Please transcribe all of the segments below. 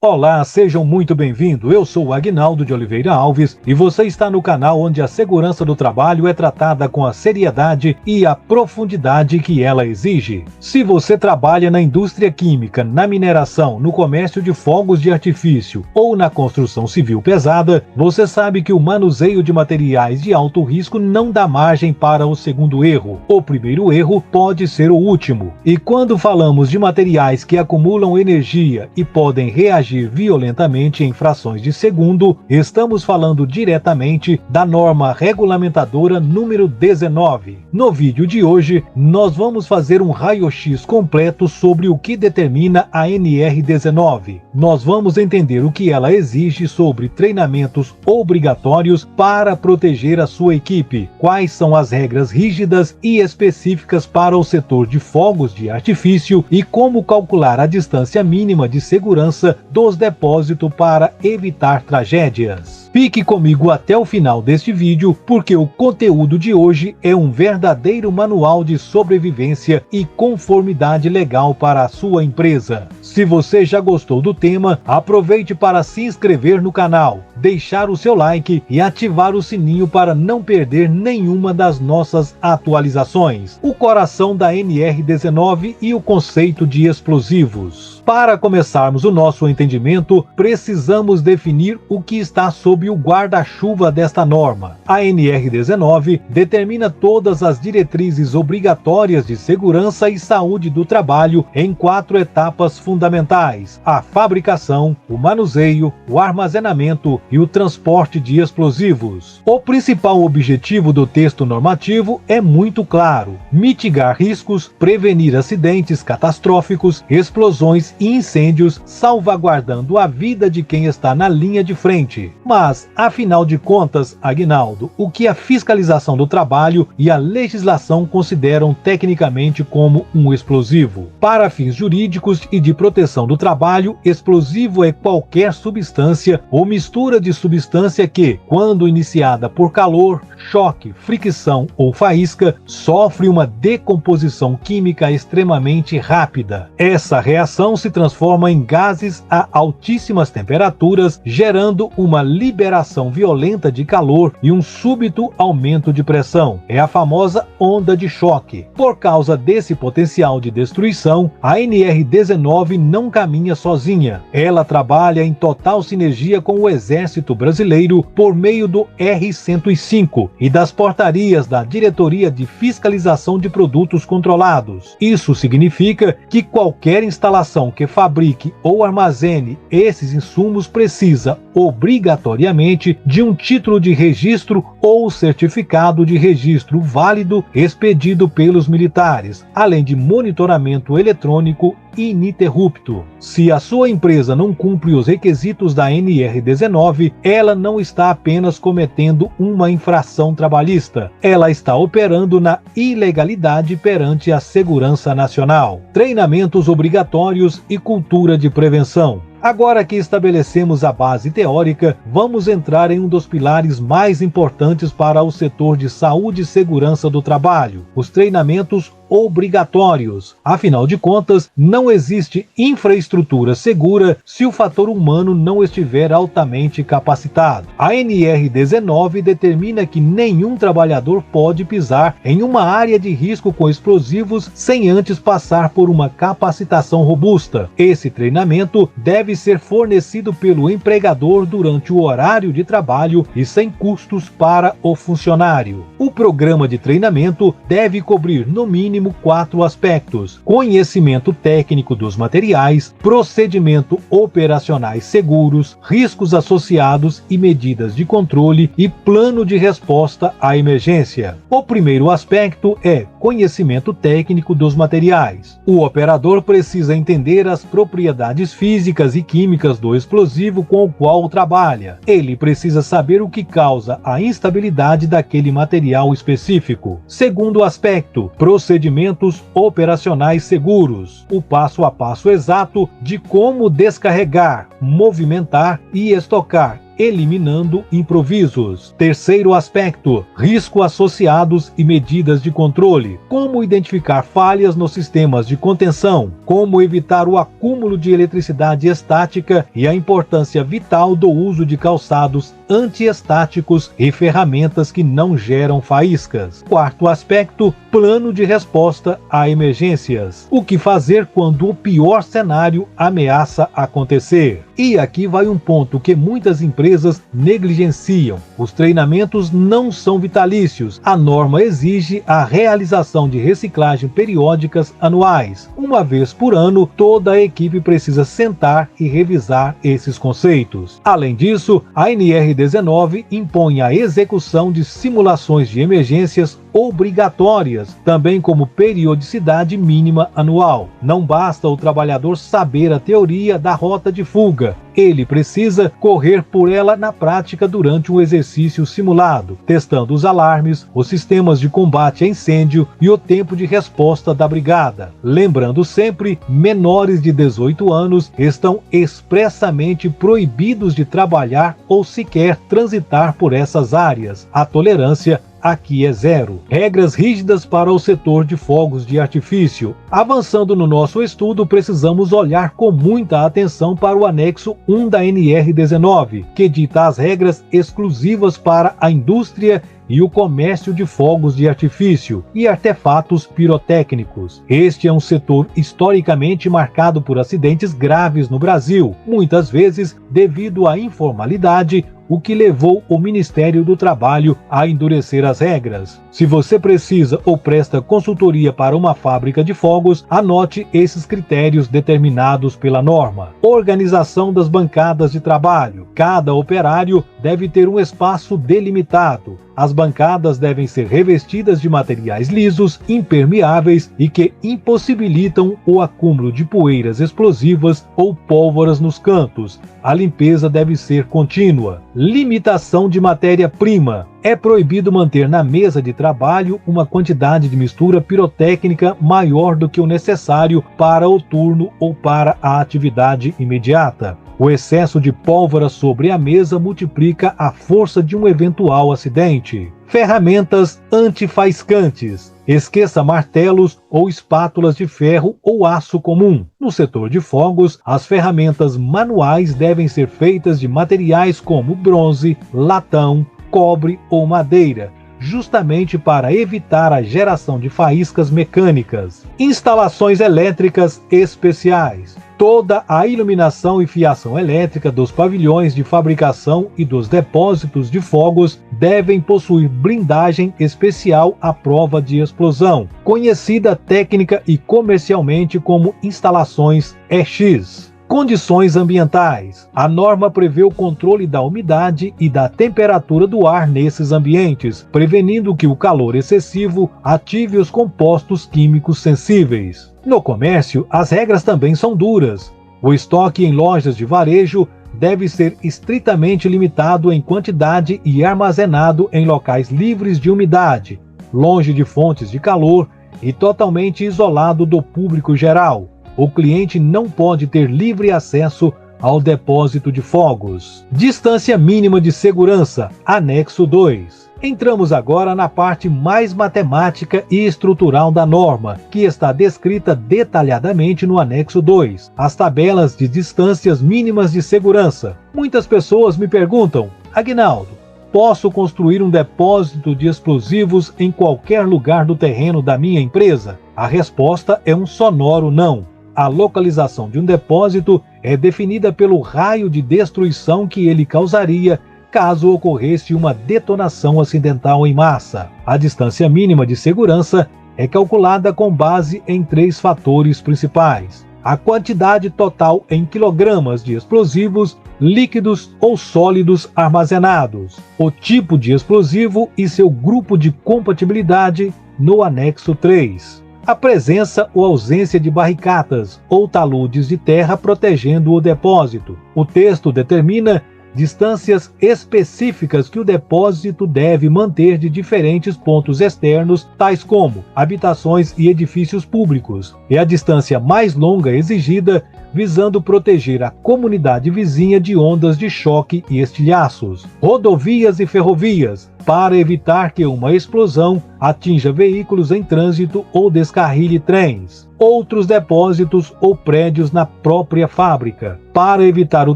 Olá, sejam muito bem-vindos. Eu sou o Aguinaldo de Oliveira Alves e você está no canal onde a segurança do trabalho é tratada com a seriedade e a profundidade que ela exige. Se você trabalha na indústria química, na mineração, no comércio de fogos de artifício ou na construção civil pesada, você sabe que o manuseio de materiais de alto risco não dá margem para o segundo erro. O primeiro erro pode ser o último. E quando falamos de materiais que acumulam energia e podem reagir violentamente em frações de segundo, estamos falando diretamente da norma regulamentadora número 19. No vídeo de hoje, nós vamos fazer um raio-x completo sobre o que determina a NR19. Nós vamos entender o que ela exige sobre treinamentos obrigatórios para proteger a sua equipe, quais são as regras rígidas e específicas para o setor de fogos de artifício e como calcular a distância mínima de segurança dos depósitos para evitar tragédias. Fique comigo até o final deste vídeo, porque o conteúdo de hoje é um verdadeiro manual de sobrevivência e conformidade legal para a sua empresa. Se você já gostou do tema, aproveite para se inscrever no canal, deixar o seu like e ativar o sininho para não perder nenhuma das nossas atualizações. O coração da NR19 e o conceito de explosivos. Para começarmos o nosso entendimento, precisamos definir o que está sob o guarda-chuva desta norma. A NR19 determina todas as diretrizes obrigatórias de segurança e saúde do trabalho em 4 etapas fundamentais: a fabricação, o manuseio, o armazenamento e o transporte de explosivos. O principal objetivo do texto normativo é muito claro: mitigar riscos, prevenir acidentes catastróficos, explosões e incêndios, salvaguardando a vida de quem está na linha de frente. Mas, afinal de contas, Aguinaldo, o que a fiscalização do trabalho e a legislação consideram tecnicamente como um explosivo? Para fins jurídicos e de proteção do trabalho, explosivo é qualquer substância ou mistura de substância que, quando iniciada por calor, choque, fricção ou faísca, sofre uma decomposição química extremamente rápida. Essa reação se transforma em gases a altíssimas temperaturas, gerando uma liberação violenta de calor e um súbito aumento de pressão. É a famosa onda de choque. Por causa desse potencial de destruição, a NR19 não caminha sozinha. Ela trabalha em total sinergia com o Exército Brasileiro por meio do R-105 e das portarias da Diretoria de Fiscalização de Produtos Controlados. Isso significa que qualquer instalação que fabrique ou armazene esses insumos precisa, obrigatoriamente, de um título de registro ou certificado de registro válido expedido pelos militares, além de monitoramento eletrônico ininterrupto. Se a sua empresa não cumpre os requisitos da NR19, ela não está apenas cometendo uma infração trabalhista, ela está operando na ilegalidade perante a segurança nacional. Treinamentos obrigatórios e cultura de prevenção. Agora que estabelecemos a base teórica, vamos entrar em um dos pilares mais importantes para o setor de saúde e segurança do trabalho: os treinamentos obrigatórios. Afinal de contas, não existe infraestrutura segura se o fator humano não estiver altamente capacitado. A NR19 determina que nenhum trabalhador pode pisar em uma área de risco com explosivos sem antes passar por uma capacitação robusta. Esse treinamento deve ser fornecido pelo empregador durante o horário de trabalho e sem custos para o funcionário. O programa de treinamento deve cobrir, no mínimo, 4 aspectos: conhecimento técnico dos materiais, procedimento operacionais seguros, riscos associados e medidas de controle e plano de resposta à emergência. O primeiro aspecto é conhecimento técnico dos materiais. O operador precisa entender as propriedades físicas e químicas do explosivo com o qual trabalha. Ele precisa saber o que causa a instabilidade daquele material específico. Segundo aspecto, procedimentos operacionais seguros. O passo a passo exato de como descarregar, movimentar e estocar eliminando improvisos. Terceiro aspecto, risco associados e medidas de controle. Como identificar falhas nos sistemas de contenção, como evitar o acúmulo de eletricidade estática e a importância vital do uso de calçados antiestáticos e ferramentas que não geram faíscas. Quarto aspecto, plano de resposta a emergências. O que fazer quando o pior cenário ameaça acontecer? E aqui vai um ponto que muitas empresas negligenciam. Os treinamentos não são vitalícios. A norma exige a realização de reciclagem periódicas anuais. Uma vez por ano, toda a equipe precisa sentar e revisar esses conceitos. Além disso, a NR19 impõe a execução de simulações de emergências obrigatórias, também como periodicidade mínima anual. Não basta o trabalhador saber a teoria da rota de fuga. Ele precisa correr por ela na prática durante um exercício simulado, testando os alarmes, os sistemas de combate a incêndio e o tempo de resposta da brigada. Lembrando sempre, menores de 18 anos estão expressamente proibidos de trabalhar ou sequer transitar por essas áreas. A tolerância aqui é zero. Regras rígidas para o setor de fogos de artifício. Avançando no nosso estudo, precisamos olhar com muita atenção para o anexo 1 da NR19, que dita as regras exclusivas para a indústria e o comércio de fogos de artifício e artefatos pirotécnicos. Este é um setor historicamente marcado por acidentes graves no Brasil, muitas vezes devido à informalidade, o que levou o Ministério do Trabalho a endurecer as regras. Se você precisa ou presta consultoria para uma fábrica de fogos, anote esses critérios determinados pela norma. Organização das bancadas de trabalho. Cada operário deve ter um espaço delimitado. As bancadas devem ser revestidas de materiais lisos, impermeáveis e que impossibilitam o acúmulo de poeiras explosivas ou pólvoras nos cantos. A limpeza deve ser contínua. Limitação de matéria-prima. É proibido manter na mesa de trabalho uma quantidade de mistura pirotécnica maior do que o necessário para o turno ou para a atividade imediata. O excesso de pólvora sobre a mesa multiplica a força de um eventual acidente. Ferramentas antifaiscantes. Esqueça martelos ou espátulas de ferro ou aço comum. No setor de fogos, as ferramentas manuais devem ser feitas de materiais como bronze, latão, cobre ou madeira, justamente para evitar a geração de faíscas mecânicas. Instalações elétricas especiais. Toda a iluminação e fiação elétrica dos pavilhões de fabricação e dos depósitos de fogos devem possuir blindagem especial à prova de explosão, conhecida técnica e comercialmente como instalações EX. Condições ambientais. A norma prevê o controle da umidade e da temperatura do ar nesses ambientes, prevenindo que o calor excessivo ative os compostos químicos sensíveis. No comércio, as regras também são duras. O estoque em lojas de varejo deve ser estritamente limitado em quantidade e armazenado em locais livres de umidade, longe de fontes de calor e totalmente isolado do público geral. O cliente não pode ter livre acesso ao depósito de fogos. Distância mínima de segurança, anexo 2. Entramos agora na parte mais matemática e estrutural da norma, que está descrita detalhadamente no anexo 2, as tabelas de distâncias mínimas de segurança. Muitas pessoas me perguntam: Aguinaldo, posso construir um depósito de explosivos em qualquer lugar do terreno da minha empresa? A resposta é um sonoro não. A localização de um depósito é definida pelo raio de destruição que ele causaria caso ocorresse uma detonação acidental em massa. A distância mínima de segurança é calculada com base em 3 fatores principais: a quantidade total em quilogramas de explosivos, líquidos ou sólidos armazenados, o tipo de explosivo e seu grupo de compatibilidade no anexo 3. A presença ou ausência de barricadas ou taludes de terra protegendo o depósito. O texto determina distâncias específicas que o depósito deve manter de diferentes pontos externos, tais como habitações e edifícios públicos, e a distância mais longa exigida visando proteger a comunidade vizinha de ondas de choque e estilhaços. Rodovias e ferrovias, para evitar que uma explosão atinja veículos em trânsito ou descarrilhe trens. Outros depósitos ou prédios na própria fábrica, para evitar o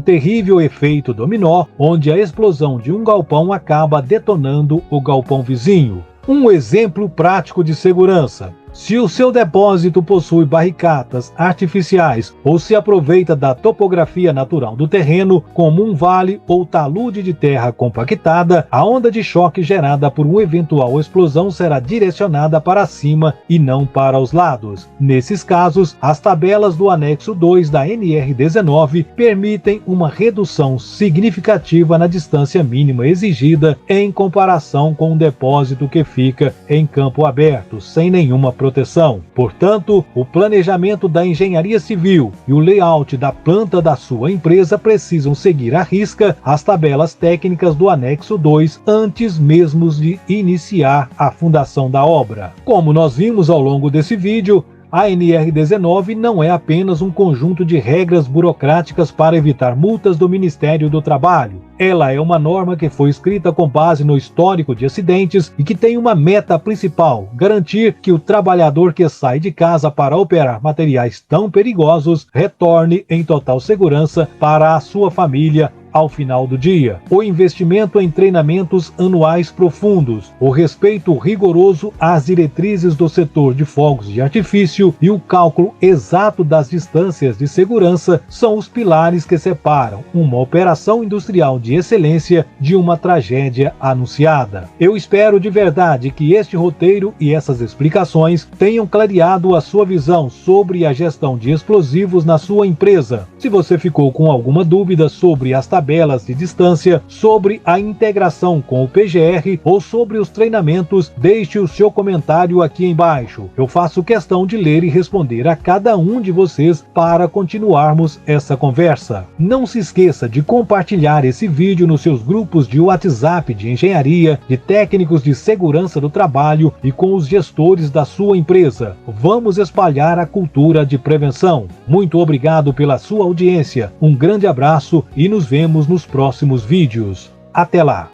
terrível efeito dominó, onde a explosão de um galpão acaba detonando o galpão vizinho. Um exemplo prático de segurança. Se o seu depósito possui barricadas artificiais ou se aproveita da topografia natural do terreno, como um vale ou talude de terra compactada, a onda de choque gerada por uma eventual explosão será direcionada para cima e não para os lados. Nesses casos, as tabelas do anexo 2 da NR19 permitem uma redução significativa na distância mínima exigida em comparação com um depósito que fica em campo aberto, sem nenhuma proteção. Portanto, o planejamento da engenharia civil e o layout da planta da sua empresa precisam seguir à risca as tabelas técnicas do anexo 2 antes mesmo de iniciar a fundação da obra. Como nós vimos ao longo desse vídeo, a NR19 não é apenas um conjunto de regras burocráticas para evitar multas do Ministério do Trabalho. Ela é uma norma que foi escrita com base no histórico de acidentes e que tem uma meta principal: garantir que o trabalhador que sai de casa para operar materiais tão perigosos retorne em total segurança para a sua família ao final do dia. O investimento em treinamentos anuais profundos, o respeito rigoroso às diretrizes do setor de fogos de artifício e o cálculo exato das distâncias de segurança são os pilares que separam uma operação industrial de excelência de uma tragédia anunciada. Eu espero de verdade que este roteiro e essas explicações tenham clareado a sua visão sobre a gestão de explosivos na sua empresa. Se você ficou com alguma dúvida sobre as tabelas de distância, sobre a integração com o PGR ou sobre os treinamentos, deixe o seu comentário aqui embaixo. Eu faço questão de ler e responder a cada um de vocês para continuarmos essa conversa. Não se esqueça de compartilhar esse vídeo nos seus grupos de WhatsApp de engenharia, de técnicos de segurança do trabalho e com os gestores da sua empresa. Vamos espalhar a cultura de prevenção. Muito obrigado pela sua audiência, um grande abraço e nos vemos nos próximos vídeos. Até lá!